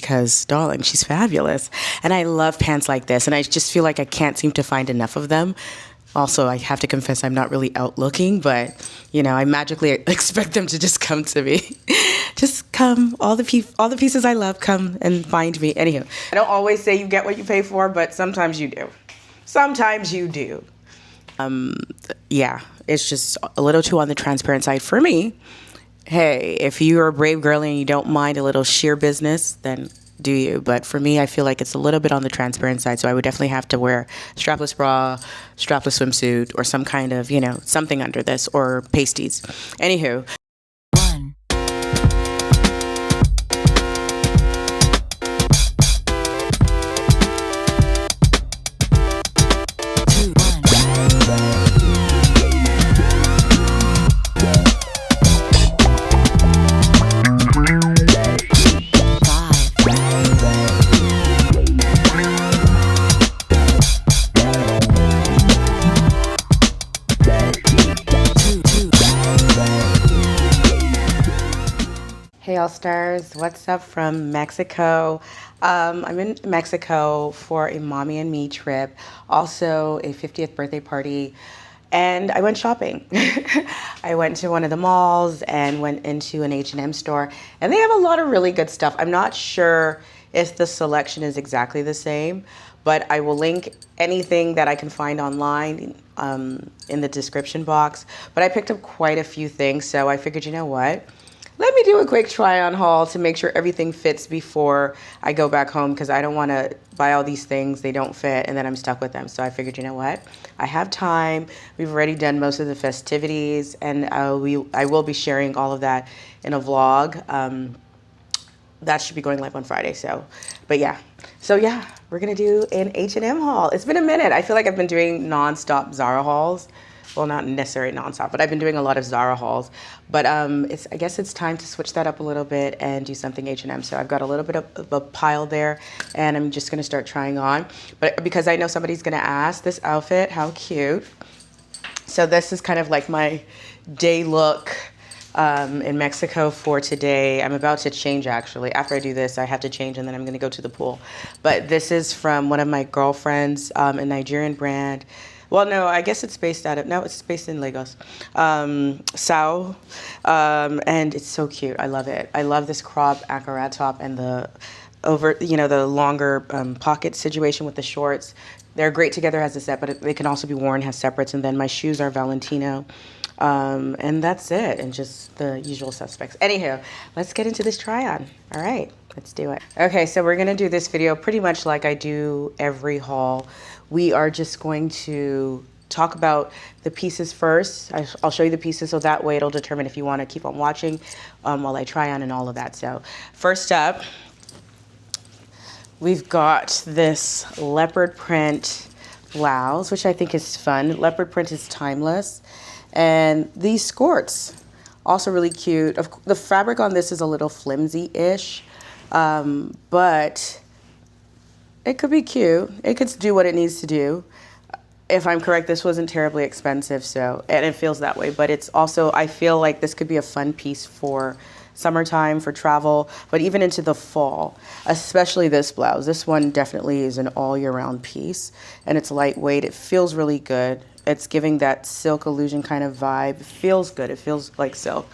because, darling, she's fabulous. And I love pants like this, and I just feel like I can't seem to find enough of them. Also, I have to confess I'm not really out looking, but, you know, I magically expect them to just come to me. Just come, all the pieces I love, come and find me. Anywho, I don't always say you get what you pay for, but sometimes you do. Sometimes you do. Yeah, it's just a little too on the transparent side for me. Hey, if you're a brave girl and you don't mind a little sheer business, then do you. But for me, I feel like it's a little bit on the transparent side, so I would definitely have to wear strapless bra, strapless swimsuit, or some kind of, you know, something under this, or pasties. Anywho. Hey all stars, what's up from Mexico? I'm in Mexico for a mommy and me trip, also a 50th birthday party, and I went shopping. I went to one of the malls and went into an H&M store, and they have a lot of really good stuff. I'm not sure if the selection is exactly the same, but I will link anything that I can find online in the description box. But I picked up quite a few things, so I figured, you know what? Let me do a quick try on haul to make sure everything fits before I go back home, because I don't want to buy all these things, they don't fit, and then I'm stuck with them. So I figured, you know what? I have time. We've already done most of the festivities, and I will be sharing all of that in a vlog. That should be going live on Friday. So yeah, we're going to do an H&M haul. It's been a minute. I feel like I've been doing non-stop Zara hauls. Well, not necessarily nonstop, but I've been doing a lot of Zara hauls. But I guess it's time to switch that up a little bit and do something H&M. So I've got a little bit of a pile there, and I'm just going to start trying on. But because I know somebody's going to ask, this outfit, how cute. So this is kind of like my day look in Mexico for today. I'm about to change, actually. After I do this, I have to change, and then I'm going to go to the pool. But this is from one of my girlfriends, a Nigerian brand. Well, no, I guess it's based it's based in Lagos. Sao, and it's so cute. I love it. I love this crop Ankara top and the the longer pocket situation with the shorts. They're great together as a set, but they can also be worn as separates. And then my shoes are Valentino. And that's it, and just the usual suspects. Anywho, let's get into this try on. All right, let's do it. Okay, so we're gonna do this video pretty much like I do every haul. We are just going to talk about the pieces first. I'll show you the pieces, so that way it'll determine if you want to keep on watching while I try on and all of that. So first up, we've got this leopard print blouse, which I think is fun. Leopard print is timeless. And these skirts, also really cute. The fabric on this is a little flimsy-ish, but it could be cute. It could do what it needs to do. If I'm correct, this wasn't terribly expensive, and it feels that way. But it's also, I feel like this could be a fun piece for summertime, for travel, but even into the fall, especially this blouse. This one definitely is an all year round piece, and it's lightweight. It feels really good. It's giving that silk illusion kind of vibe. It feels good. It feels like silk.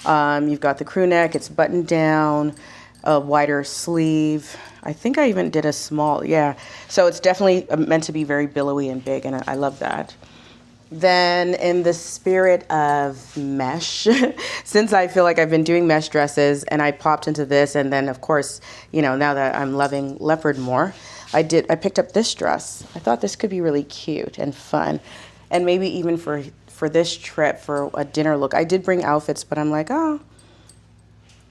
You've got the crew neck. It's buttoned down, a wider sleeve. I think I even did a small, yeah. So it's definitely meant to be very billowy and big, and I love that. Then in the spirit of mesh, since I feel like I've been doing mesh dresses and I popped into this, and then of course, now that I'm loving leopard more, I picked up this dress. I thought this could be really cute and fun, and maybe even for this trip, for a dinner look. I did bring outfits, but I'm like, oh,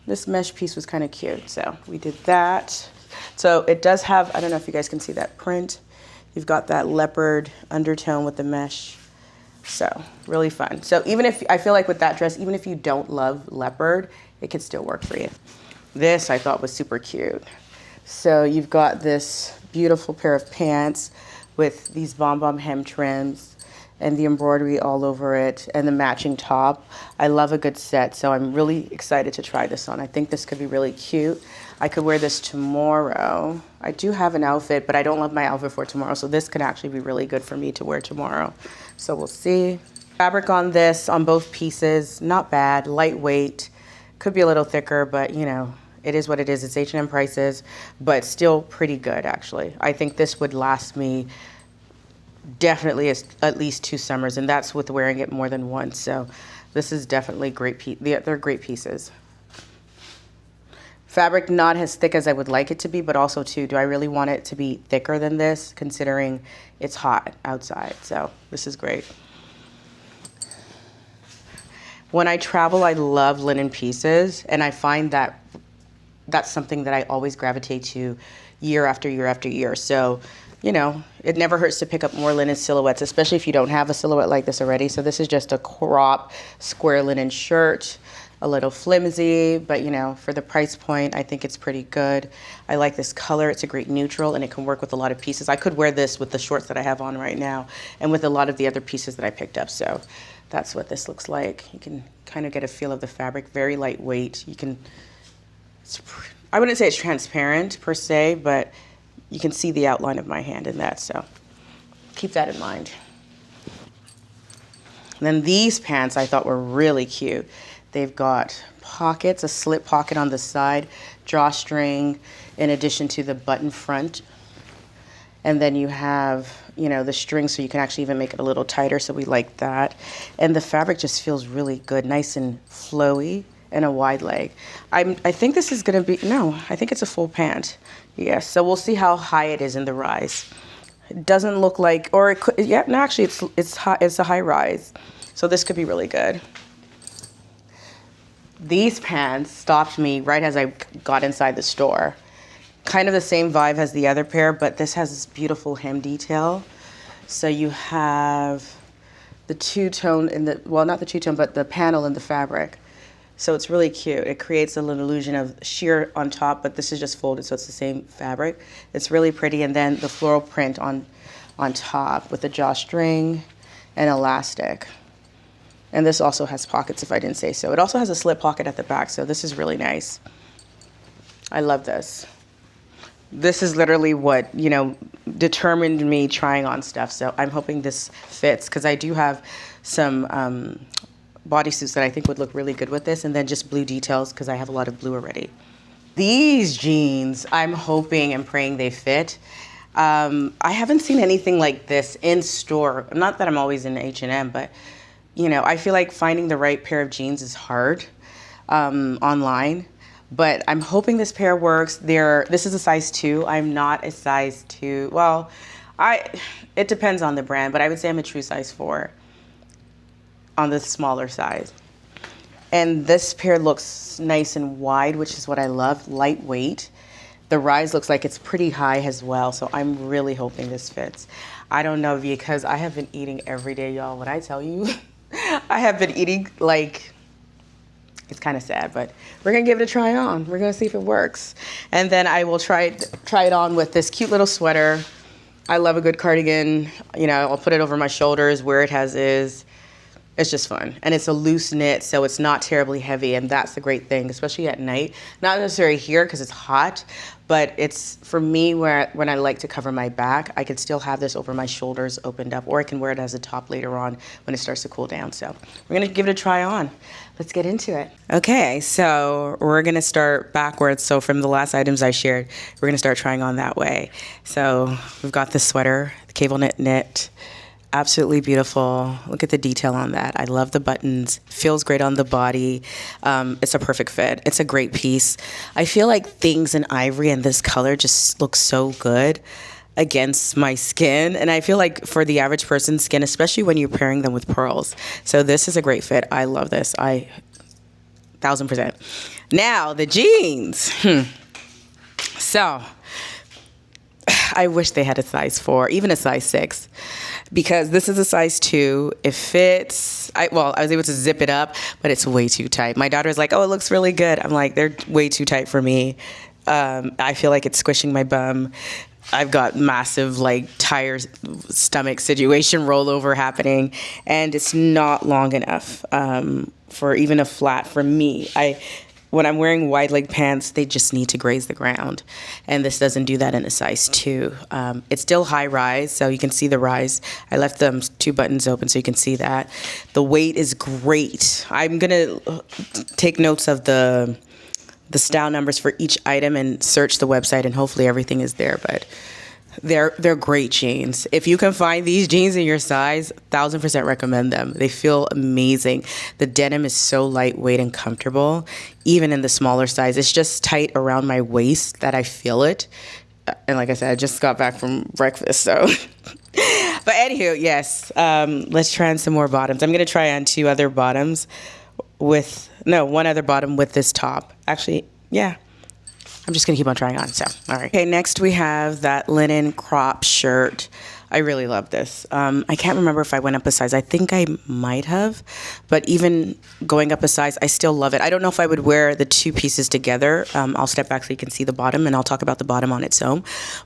this mesh piece was kind of cute, so we did that. So it does have, I don't know if you guys can see that print. You've got that leopard undertone with the mesh. So really fun. So even if, I feel like with that dress, even if you don't love leopard, it could still work for you. This I thought was super cute. So you've got this beautiful pair of pants with these bomb hem trims and the embroidery all over it and the matching top. I love a good set, so I'm really excited to try this on. I think this could be really cute. I could wear this tomorrow. I do have an outfit, but I don't love my outfit for tomorrow, so this could actually be really good for me to wear tomorrow. So we'll see. Fabric on this, on both pieces, not bad, lightweight. Could be a little thicker, but you know, it is what it is. It's H&M prices, but still pretty good actually. I think this would last me definitely at least 2 summers, and that's with wearing it more than once. So this is definitely great. They're great pieces. Fabric not as thick as I would like it to be, but also too, do I really want it to be thicker than this considering it's hot outside? So this is great. When I travel, I love linen pieces, and I find that that's something that I always gravitate to year after year after year. So, you know, it never hurts to pick up more linen silhouettes, especially if you don't have a silhouette like this already. So this is just a crop square linen shirt, a little flimsy, but you know, for the price point, I think it's pretty good. I like this color. It's a great neutral, and it can work with a lot of pieces. I could wear this with the shorts that I have on right now and with a lot of the other pieces that I picked up. So that's what this looks like. You can kind of get a feel of the fabric, very lightweight. You can, I wouldn't say it's transparent per se, but you can see the outline of my hand in that, so keep that in mind. And then these pants I thought were really cute. They've got pockets, a slip pocket on the side, drawstring, in addition to the button front. And then you have, you know, the string, so you can actually even make it a little tighter, so we like that. And the fabric just feels really good, nice and flowy, and a wide leg. I think this is gonna be, no, I think it's a full pant. Yes, so we'll see how high it is in the rise. It doesn't look like, or it could, yeah, no, actually it's a high rise. So this could be really good. These pants stopped me right as I got inside the store. Kind of the same vibe as the other pair, but this has this beautiful hem detail. So you have the two-tone in the, well, not the two-tone, but the panel in the fabric. So it's really cute. It creates a little illusion of sheer on top, but this is just folded, so it's the same fabric. It's really pretty, and then the floral print on top with the drawstring and elastic. And this also has pockets, if I didn't say so. It also has a slip pocket at the back, so this is really nice. I love this. This is literally what, you know, determined me trying on stuff. So I'm hoping this fits, because I do have some bodysuits that I think would look really good with this, and then just blue details because I have a lot of blue already. These jeans, I'm hoping and praying they fit. I haven't seen anything like this in store. Not that I'm always in H&M, but you know, I feel like finding the right pair of jeans is hard online. But I'm hoping this pair works. This is a size 2. I'm not a size 2. Well, it depends on the brand, but I would say I'm a true size 4 on the smaller size. And this pair looks nice and wide, which is what I love, lightweight. The rise looks like it's pretty high as well, so I'm really hoping this fits. I don't know, because I have been eating every day, y'all. When I tell you, I have been eating like, it's kind of sad, but we're gonna give it a try on. We're gonna see if it works. And then I will try it on with this cute little sweater. I love a good cardigan. You know, I'll put it over my shoulders, wear it as is. It's just fun. And it's a loose knit, so it's not terribly heavy, and that's the great thing, especially at night. Not necessarily here because it's hot, but it's, for me, when I like to cover my back, I can still have this over my shoulders opened up, or I can wear it as a top later on when it starts to cool down. So we're gonna give it a try on. Let's get into it. Okay, so we're gonna start backwards. So from the last items I shared, we're gonna start trying on that way. So we've got the sweater, the cable knit. Absolutely beautiful. Look at the detail on that. I love the buttons. Feels great on the body. It's a perfect fit. It's a great piece. I feel like things in ivory and this color just look so good against my skin. And I feel like for the average person's skin, especially when you're pairing them with pearls. So this is a great fit. I love this. 1000%. Now, the jeans. So, I wish they had a size 4, even a size 6. Because this is a size 2, it fits. I was able to zip it up, but it's way too tight. My daughter's like, oh, it looks really good. I'm like, they're way too tight for me. I feel like it's squishing my bum. I've got massive like tire stomach situation rollover happening, and it's not long enough for even a flat for me. when I'm wearing wide leg pants, they just need to graze the ground. And this doesn't do that in a size 2. It's still high rise, so you can see the rise. I left them 2 buttons open so you can see that. The weight is great. I'm going to take notes of the style numbers for each item and search the website, and hopefully everything is there. But they're great jeans. If you can find these jeans in your size, 1000% recommend them. They feel amazing. The denim is so lightweight and comfortable, even in the smaller size. It's just tight around my waist that I feel it. And like I said, I just got back from breakfast, so. But anywho, yes, let's try on some more bottoms. I'm gonna try on 2 other bottoms one other bottom with this top. Actually, yeah. I'm just going to keep on trying on, so, all right. Okay, next we have that linen crop shirt. I really love this. I can't remember if I went up a size. I think I might have, but even going up a size, I still love it. I don't know if I would wear the 2 pieces together. I'll step back so you can see the bottom, and I'll talk about the bottom on its own.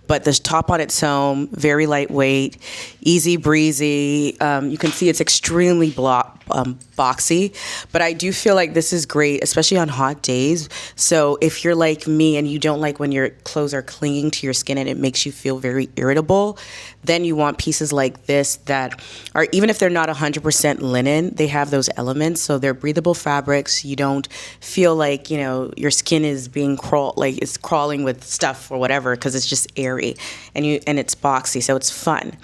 But the top on its own, very lightweight, easy breezy. You can see it's extremely boxy, but I do feel like this is great, especially on hot days. So if you're like me and you don't like when your clothes are clinging to your skin and it makes you feel very irritable, then you want pieces like this that are, even if they're not 100% linen, they have those elements. So they're breathable fabrics. You don't feel like, your skin is being it's crawling with stuff or whatever, because it's just airy and it's boxy. So it's fun.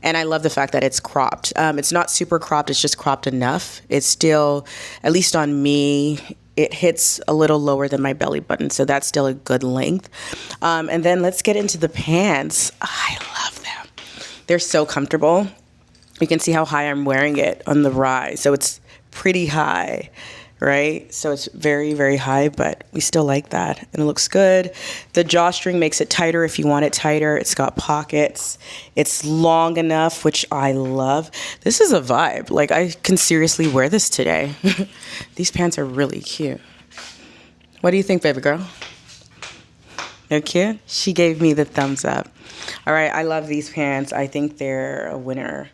And I love the fact that it's cropped. It's not super cropped. It's just cropped enough. It's still, at least on me, it hits a little lower than my belly button. So that's still a good length. And then let's get into the pants. I love them. They're so comfortable. You can see how high I'm wearing it on the rise. So it's pretty high, right? So it's very, very high, but we still like that. And it looks good. The drawstring makes it tighter if you want it tighter. It's got pockets. It's long enough, which I love. This is a vibe. Like, I can seriously wear this today. These pants are really cute. What do you think, baby girl? They're cute? She gave me the thumbs up. All right, I love these pants. I think they're a winner.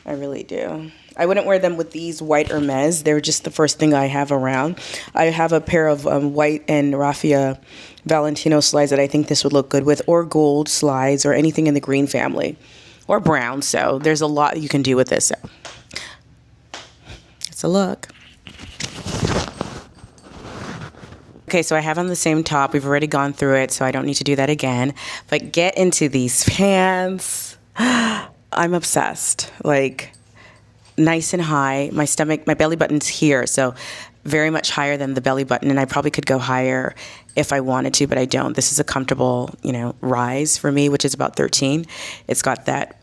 I really do. I wouldn't wear them with these white Hermes. They're just the first thing I have around. I have a pair of white and raffia Valentino slides that I think this would look good with, or gold slides, or anything in the green family, or brown. So there's a lot you can do with this. So it's a look. Okay, so I have on the same top. We've already gone through it, so I don't need to do that again. But get into these pants. I'm obsessed. Like, nice and high. My belly button's here, so very much higher than the belly button, and I probably could go higher if I wanted to, but I don't. This is a comfortable, rise for me, which is about 13. It's got that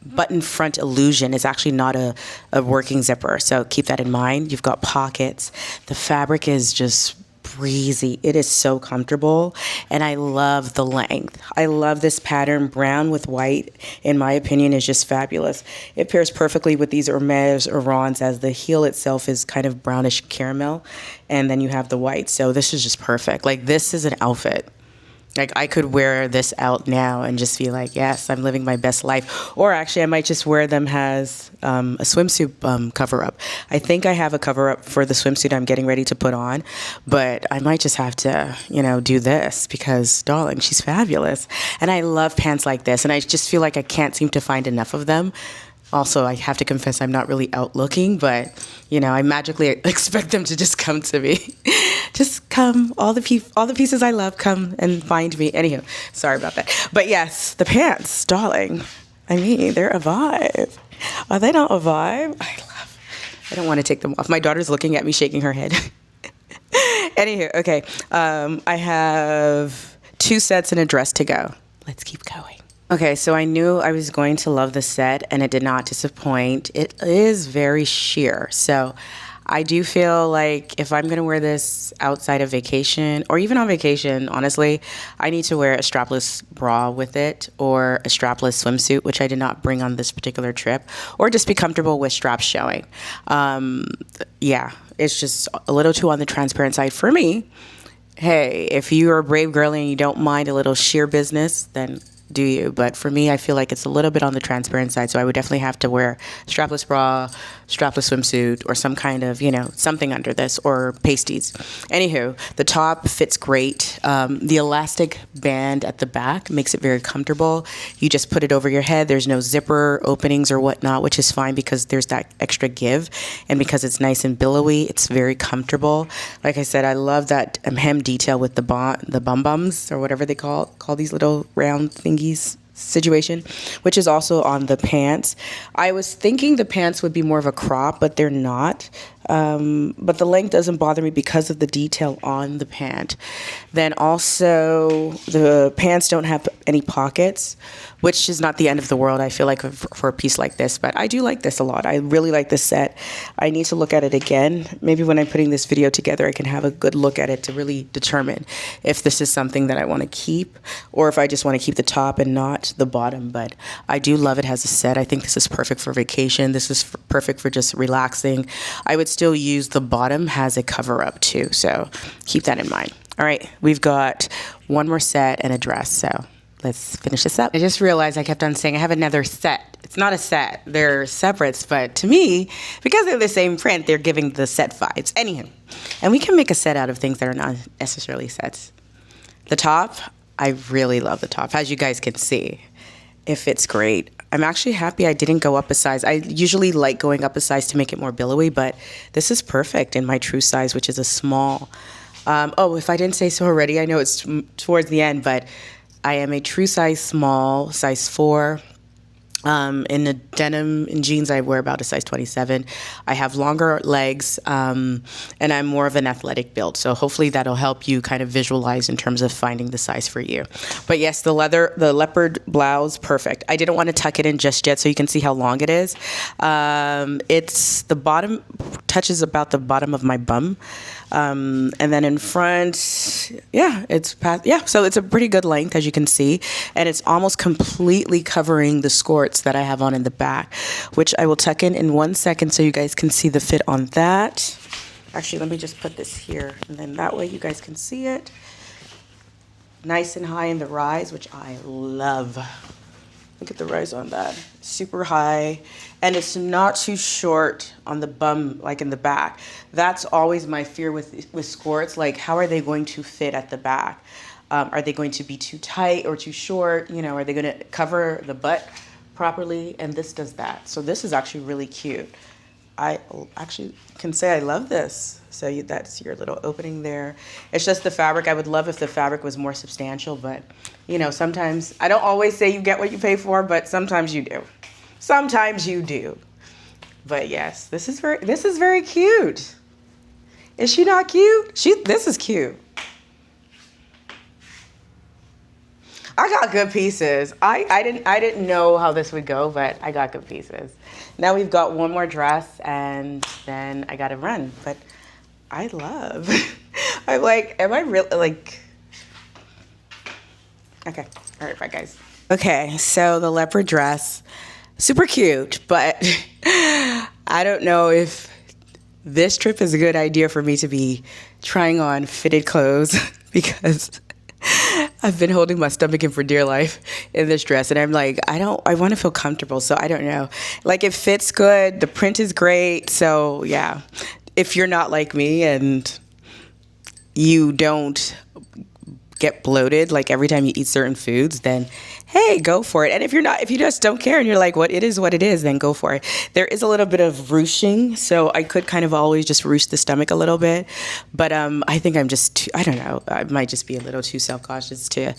button front illusion. It's actually not a working zipper, so keep that in mind. You've got pockets. The fabric is just breezy. It is so comfortable, and I love the length. I love this pattern. Brown with white, in my opinion, is just fabulous. It pairs perfectly with these Hermes Orans, as the heel itself is kind of brownish caramel, and then you have the white. So this is just perfect. Like, this is an outfit. Like, I could wear this out now and just be like, yes, I'm living my best life. Or actually, I might just wear them as a swimsuit cover-up. I think I have a cover-up for the swimsuit I'm getting ready to put on, but I might just have to, do this because, darling, she's fabulous. And I love pants like this, and I just feel like I can't seem to find enough of them. Also, I have to confess I'm not really out looking, but, I magically expect them to just come to me. Just come. All the pieces I love, come and find me. Anyhow, sorry about that. But yes, the pants, darling. I mean, they're a vibe. Are they not a vibe? I don't want to take them off. My daughter's looking at me, shaking her head. Anywho, okay. I have 2 sets and a dress to go. Let's keep going. Okay, so I knew I was going to love the set, and it did not disappoint. It is very sheer, so I do feel like if I'm going to wear this outside of vacation, or even on vacation, honestly, I need to wear a strapless bra with it, or a strapless swimsuit, which I did not bring on this particular trip, or just be comfortable with straps showing. Yeah, it's just a little too on the transparent side for me. Hey, if you're a brave girl and you don't mind a little sheer business, then do you? But for me, I feel like it's a little bit on the transparent side, so I would definitely have to wear strapless bra, strapless swimsuit or some kind of, you know, something under this, or pasties. Anywho, the top fits great. The elastic band at the back makes it very comfortable. You just put it over your head. There's no zipper openings or whatnot, which is fine because there's that extra give. And because it's nice and billowy, it's very comfortable. Like I said, I love that hem detail with the bum bums, or whatever they call these little round thingies situation, which is also on the pants. I was thinking the pants would be more of a crop, but they're not. But the length doesn't bother me because of the detail on the pant. Then also the pants don't have any pockets, which is not the end of the world, I feel like, for a piece like this. But I do like this a lot. I really like this set. I need to look at it again. Maybe when I'm putting this video together, I can have a good look at it to really determine if this is something that I want to keep, or if I just want to keep the top and not the bottom. But I do love it as a set. I think this is perfect for vacation. This is perfect for just relaxing. I would still use the bottom as a cover up too, so keep that in mind. All right, we've got one more set and a dress, so let's finish this up. I just realized I kept on saying I have another set. It's not a set, they're separates, but to me, because they're the same print, they're giving the set vibes. Anywho, and we can make a set out of things that are not necessarily sets. The top, I really love the top, as you guys can see. It fits great. I'm actually happy I didn't go up a size. I usually like going up a size to make it more billowy, but this is perfect in my true size, which is a small. Oh, if I didn't say so already, I know it's towards the end, but I am a true size small, size 4. In the denim and jeans, I wear about a size 27. I have longer legs, and I'm more of an athletic build. So hopefully that'll help you kind of visualize in terms of finding the size for you. But yes, the leopard blouse, perfect. I didn't want to tuck it in just yet so you can see how long it is. It's the bottom touches about the bottom of my bum. And then in front, yeah, so it's a pretty good length, as you can see, and it's almost completely covering the skirts that I have on in the back, which I will tuck in 1 second so you guys can see the fit on that. Actually, let me just put this here, and then that way you guys can see it. Nice and high in the rise, which I love. Look at the rise on that. Super high. And it's not too short on the bum, like in the back. That's always my fear with skirts. Like, how are they going to fit at the back? Are they going to be too tight or too short? You know, are they going to cover the butt properly? And this does that. So this is actually really cute. I actually can say I love this. So that's your little opening there. It's just the fabric. I would love if the fabric was more substantial, but you know, sometimes, I don't always say you get what you pay for, but sometimes you do. Sometimes you do. But yes, this is very cute. Is she not cute? This is cute. I got good pieces. I didn't know how this would go, but I got good pieces. Now we've got one more dress, and then I gotta run. But I love. I'm like, am I really like? Okay, all right, bye guys. Okay, so the leopard dress, super cute, but I don't know if this trip is a good idea for me to be trying on fitted clothes because I've been holding my stomach in for dear life in this dress, and I'm like, I want to feel comfortable, so I don't know. Like, it fits good, the print is great, so yeah. If you're not like me and you don't get bloated like every time you eat certain foods, then hey, go for it. And if you just don't care and you're like, what it is, then go for it. There is a little bit of ruching, so I could kind of always just ruche the stomach a little bit, but I think I'm just I don't know, I might just be a little too self-cautious to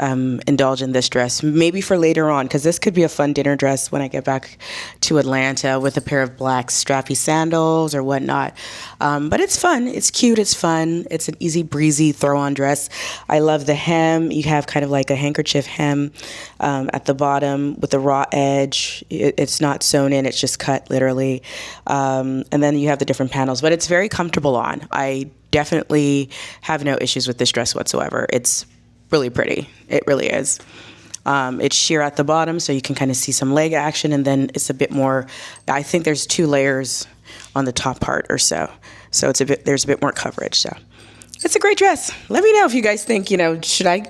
indulge in this dress, maybe for later on, because this could be a fun dinner dress when I get back to Atlanta with a pair of black strappy sandals or whatnot. But it's fun, it's cute, it's fun, it's an easy breezy throw on dress. I love the hem. You have kind of like a handkerchief hem at the bottom with the raw edge. It's not sewn in, it's just cut literally. And then you have the different panels, but it's very comfortable on. I definitely have no issues with this dress whatsoever. It's really pretty. It really is. It's sheer at the bottom, so you can kind of see some leg action, and then it's a bit more, I think there's 2 layers on the top part or so. So there's a bit more coverage. So It's a great dress. Let me know if you guys think, should I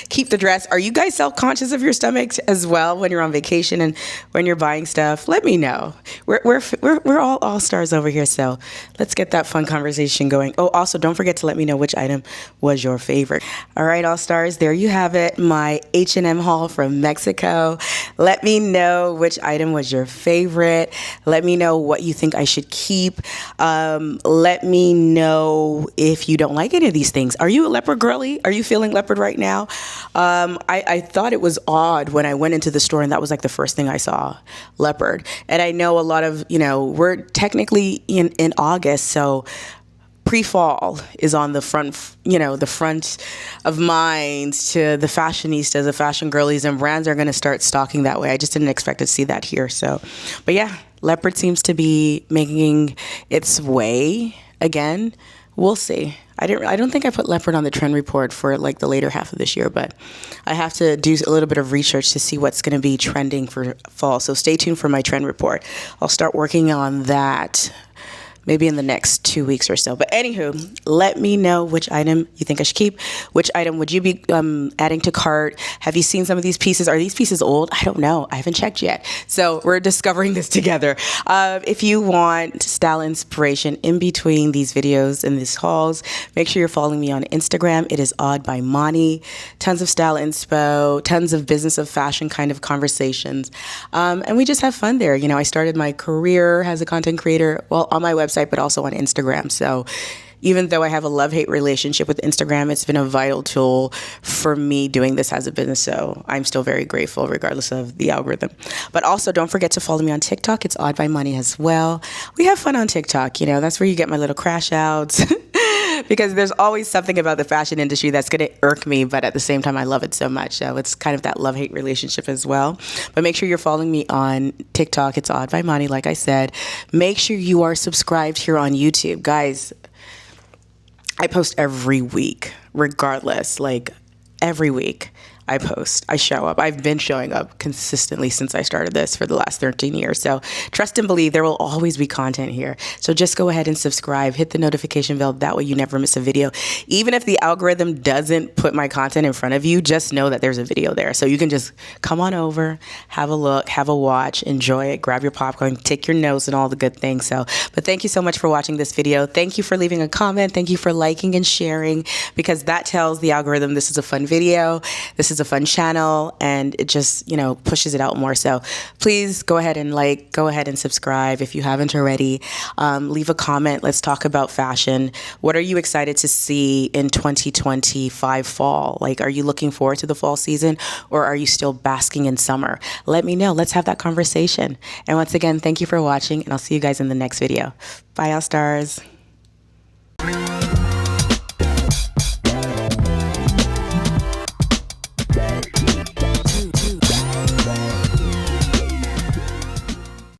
keep the dress? Are you guys self-conscious of your stomachs as well when you're on vacation and when you're buying stuff? Let me know. We're all stars over here, so let's get that fun conversation going. Oh, also don't forget to let me know which item was your favorite. All right, all stars, there you have it, my H&M haul from Mexico. Let me know which item was your favorite. Let me know what you think I should keep. Let me know if you don't like any of these things. Are you a leopard girly? Are you feeling leopard right now? I thought it was odd when I went into the store and that was like the first thing I saw, leopard. And I know a lot of, we're technically in August, so pre-fall is on the front, the front of minds to the fashionistas, the fashion girlies, and brands are going to start stocking that way. I just didn't expect to see that here. So, but yeah, leopard seems to be making its way again. We'll see. I don't think I put leopard on the trend report for like the later half of this year, but I have to do a little bit of research to see what's going to be trending for fall. So stay tuned for my trend report. I'll start working on that maybe in the next 2 weeks or so. But anywho, let me know which item you think I should keep. Which item would you be adding to cart? Have you seen some of these pieces? Are these pieces old? I don't know. I haven't checked yet. So we're discovering this together. If you want style inspiration in between these videos and these hauls, make sure you're following me on Instagram. It is Odd by Mani. Tons of style inspo, tons of business of fashion kind of conversations. And we just have fun there. I started my career as a content creator, well, on my website, but also on Instagram. So even though I have a love-hate relationship with Instagram, it's been a vital tool for me doing this as a business. So I'm still very grateful regardless of the algorithm. But also don't forget to follow me on TikTok. It's Odd by Mani as well. We have fun on TikTok. That's where you get my little crash outs. Because there's always something about the fashion industry that's going to irk me, but at the same time, I love it so much. So it's kind of that love-hate relationship as well. But make sure you're following me on TikTok. It's Odd by Mani, like I said. Make sure you are subscribed here on YouTube. Guys, I post every week, regardless, like every week. I post, I show up. I've been showing up consistently since I started this for the last 13 years. So trust and believe there will always be content here. So just go ahead and subscribe, hit the notification bell. That way you never miss a video. Even if the algorithm doesn't put my content in front of you, just know that there's a video there. So you can just come on over, have a look, have a watch, enjoy it, grab your popcorn, take your notes and all the good things. So, but thank you so much for watching this video. Thank you for leaving a comment. Thank you for liking and sharing, because that tells the algorithm this is a fun video. This is a fun channel, and it just, pushes it out more. So please go ahead and go ahead and subscribe if you haven't already. Leave a comment. Let's talk about fashion. What are you excited to see in 2025 fall? Are you looking forward to the fall season, or are you still basking in summer? Let me know. Let's have that conversation. And once again, thank you for watching, and I'll see you guys in the next video. Bye, all stars.